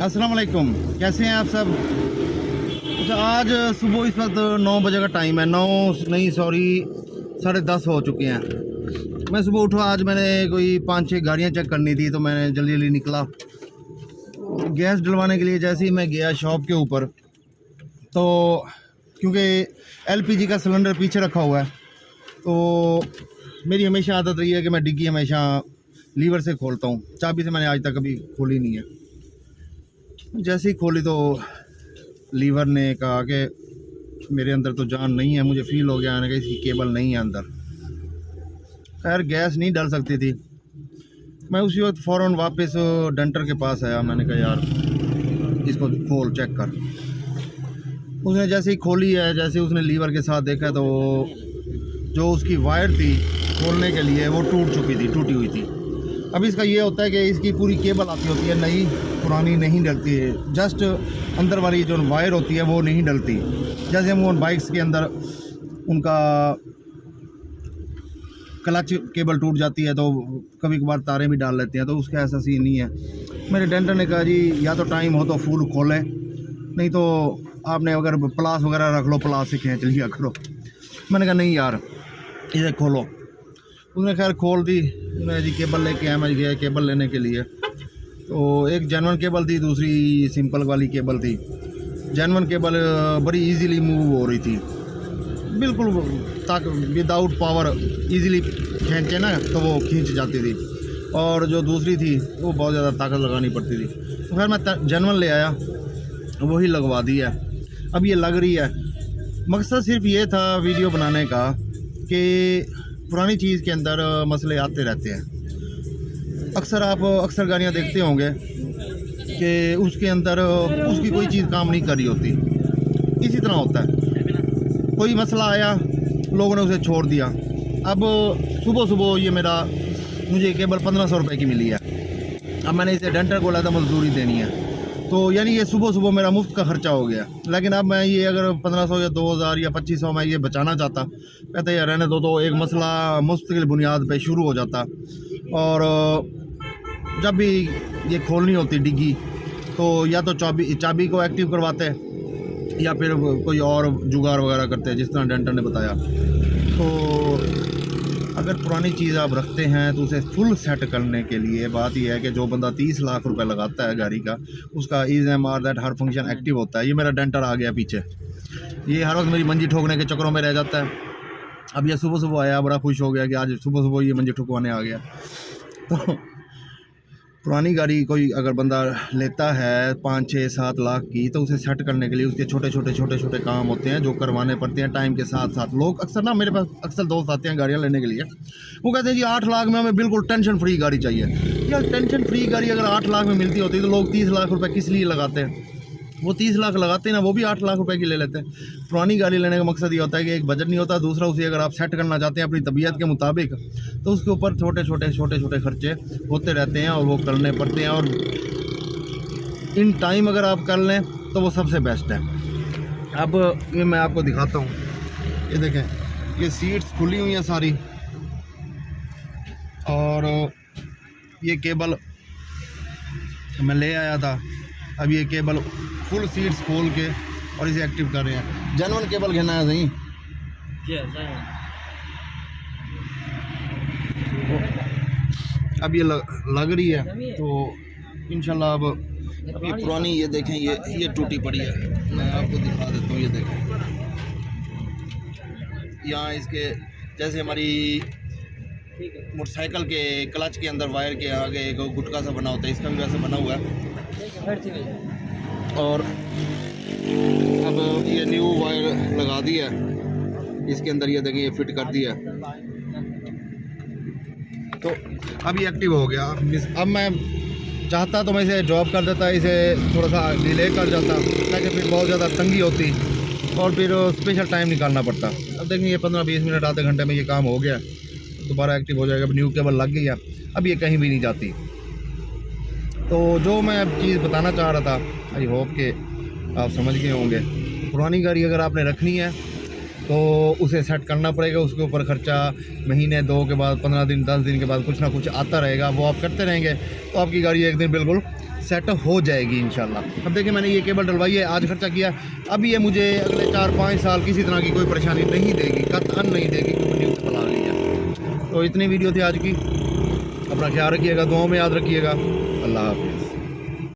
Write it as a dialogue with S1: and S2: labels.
S1: अस्सलाम वालेकुम, कैसे हैं आप सब। अच्छा, आज सुबह इस वक्त 9 बजे का टाइम है। 9 नहीं सॉरी 10:30 हो चुके हैं। मैं सुबह उठा, आज मैंने कोई 5-6 गाड़ियां चेक करनी थी, तो मैंने जल्दी जल्दी निकला गैस डलवाने के लिए। जैसे ही मैं गया शॉप के ऊपर, तो क्योंकि LPG का सिलेंडर पीछे रखा हुआ है, तो मेरी हमेशा आदत रही है कि मैं डिग्गी हमेशा लीवर से खोलता हूँ। चाबी से मैंने आज तक कभी खोली नहीं है। जैसे ही खोली तो लीवर ने कहा कि मेरे अंदर तो जान नहीं है। मुझे फील हो गया कि इसकी केबल नहीं है अंदर। खैर गैस नहीं डल सकती थी। मैं उसी वक्त फ़ौरन वापस डेंटर के पास आया। मैंने कहा यार इसको खोल, चेक कर। उसने जैसे ही खोली है, जैसे उसने लीवर के साथ देखा, तो जो उसकी वायर थी खोलने के लिए वो टूटी हुई थी। अब इसका ये होता है कि इसकी पूरी केबल आती होती है, नई पुरानी नहीं डलती है। जस्ट अंदर वाली जो वायर होती है वो नहीं डलती। जैसे हम उन बाइक्स के अंदर उनका क्लच केबल टूट जाती है तो कभी कभार तारें भी डाल लेते हैं, तो उसका ऐसा सीन नहीं है। मेरे डेंटर ने कहा जी या तो टाइम हो तो फुल खोलें, नहीं तो आपने अगर प्लास वगैरह रख लो, प्लास से खींच लिया करो। मैंने कहा नहीं यार इसे खोलो। उसने खैर खोल दी। मैं जी केबल लेके आया। मैं गया केबल लेने के लिए, तो एक जेन्युइन केबल थी, दूसरी सिंपल वाली केबल थी। जेन्युइन केबल बड़ी इजीली मूव हो रही थी, बिल्कुल ताकि विदाउट पावर इजीली खींचे ना तो वो खींच जाती थी, और जो दूसरी थी वो बहुत ज़्यादा ताकत लगानी पड़ती थी। तो खैर मैं जेन्युइन ले आया, वही लगवा दी है। अब ये लग रही है। मकसद सिर्फ ये था वीडियो बनाने का कि पुरानी चीज़ के अंदर मसले आते रहते हैं। अक्सर गाड़ियाँ देखते होंगे कि उसके अंदर उसकी कोई चीज़ काम नहीं कर रही होती। इसी तरह होता है, कोई मसला आया, लोगों ने उसे छोड़ दिया। अब सुबह ये मुझे केबल 1500 रुपये की मिली है। अब मैंने इसे डेंटर को लाता मजदूरी देनी है, तो यानी ये सुबह मेरा मुफ्त का ख़र्चा हो गया। लेकिन अब मैं ये अगर 1500 या 2000 या 2500 मैं ये बचाना चाहता, कहते यार रहने दो, तो एक मसला मुस्तकिल बुनियाद पे शुरू हो जाता। और जब भी ये खोलनी होती डिग्गी, तो या तो चाबी को एक्टिव करवाते या फिर कोई और जुगाड़ वगैरह करते, जिस तरह डेंटर ने बताया। तो अगर पुरानी चीज़ आप रखते हैं तो उसे फुल सेट करने के लिए बात यह है कि जो बंदा 30 लाख रुपए लगाता है गाड़ी का, उसका EMR that her function active होता है। ये मेरा डेंटर आ गया पीछे, ये हर वक्त मेरी मंजी ठोकने के चक्करों में रह जाता है। अब ये सुबह आया, बड़ा खुश हो गया कि आज सुबह ये मंजी ठुकवाने आ गया। तो पुरानी गाड़ी कोई अगर बंदा लेता है 5-6-7 लाख की, तो उसे सेट करने के लिए उसके छोटे काम होते हैं जो करवाने पड़ते हैं टाइम के साथ साथ। लोग अक्सर ना, मेरे पास अक्सर दोस्त आते हैं गाड़ियाँ लेने के लिए, वो कहते हैं जी 8 लाख में हमें बिल्कुल टेंशन फ्री गाड़ी चाहिए। यार टेंशन फ्री गाड़ी अगर 8 लाख में मिलती होती तो लोग 30 लाख रुपये किस लिए लगाते हैं। वो 30 लाख लगाते हैं ना, वो भी 8 लाख रुपए की ले लेते हैं। पुरानी गाड़ी लेने का मकसद ये होता है कि एक बजट नहीं होता, दूसरा उसे अगर आप सेट करना चाहते हैं अपनी तबीयत के मुताबिक, तो उसके ऊपर छोटे छोटे खर्चे होते रहते हैं और वो करने पड़ते हैं। और इन टाइम अगर आप कर लें तो वो सबसे बेस्ट है। अब ये मैं आपको दिखाता हूँ, ये देखें, ये सीट्स खुली हुई हैं सारी, और ये केबल मैं ले आया था। अब ये केबल फुल सीट्स खोल के और इसे एक्टिव कर रहे हैं। जेन्युइन केबल घेना है सही। अब ये लग रही है, तो इंशाल्लाह अब ये पुरानी, ये देखें, ये टूटी पड़ी है। मैं आपको दिखा देता हूँ, ये देखें यहाँ इसके जैसे हमारी मोटरसाइकिल के क्लच के अंदर वायर के आगे एक गुटका सा बना होता है, इसका भी वैसे बना हुआ है। और अब ये न्यू वायर लगा दी है इसके अंदर, ये देखें, ये फिट कर दिया। तो अब ये एक्टिव हो गया। अब मैं चाहता तो मैं इसे ड्रॉप कर देता, इसे थोड़ा सा डिले कर जाता, ताकि फिर बहुत ज़्यादा तंगी होती और फिर स्पेशल टाइम निकालना पड़ता। अब देखें ये 15-20 मिनट आधे घंटे में ये काम हो गया, दोबारा एक्टिव हो जाएगा। अब न्यू केबल लग गई है, अब ये कहीं भी नहीं जाती। तो जो मैं अब चीज़ बताना चाह रहा था, आई होप कि आप समझ गए होंगे। पुरानी गाड़ी अगर आपने रखनी है तो उसे सेट करना पड़ेगा। उसके ऊपर ख़र्चा महीने 2 के बाद, 15 दिन, 10 दिन के बाद कुछ ना कुछ आता रहेगा, वो आप करते रहेंगे तो आपकी गाड़ी एक दिन बिल्कुल सेट हो जाएगी इंशाल्लाह। अब देखिए मैंने ये केबल डलवाई है, आज खर्चा किया, अब ये मुझे अगले 4-5 साल किसी तरह की कोई परेशानी नहीं देगी, कतई नहीं देगी, क्योंकि न्यूज़ बना ली है। तो इतनी वीडियो थी आज की, अपना ख्याल रखिएगा, दुआओं में याद रखिएगा। अल्लाह हाफ़िज़।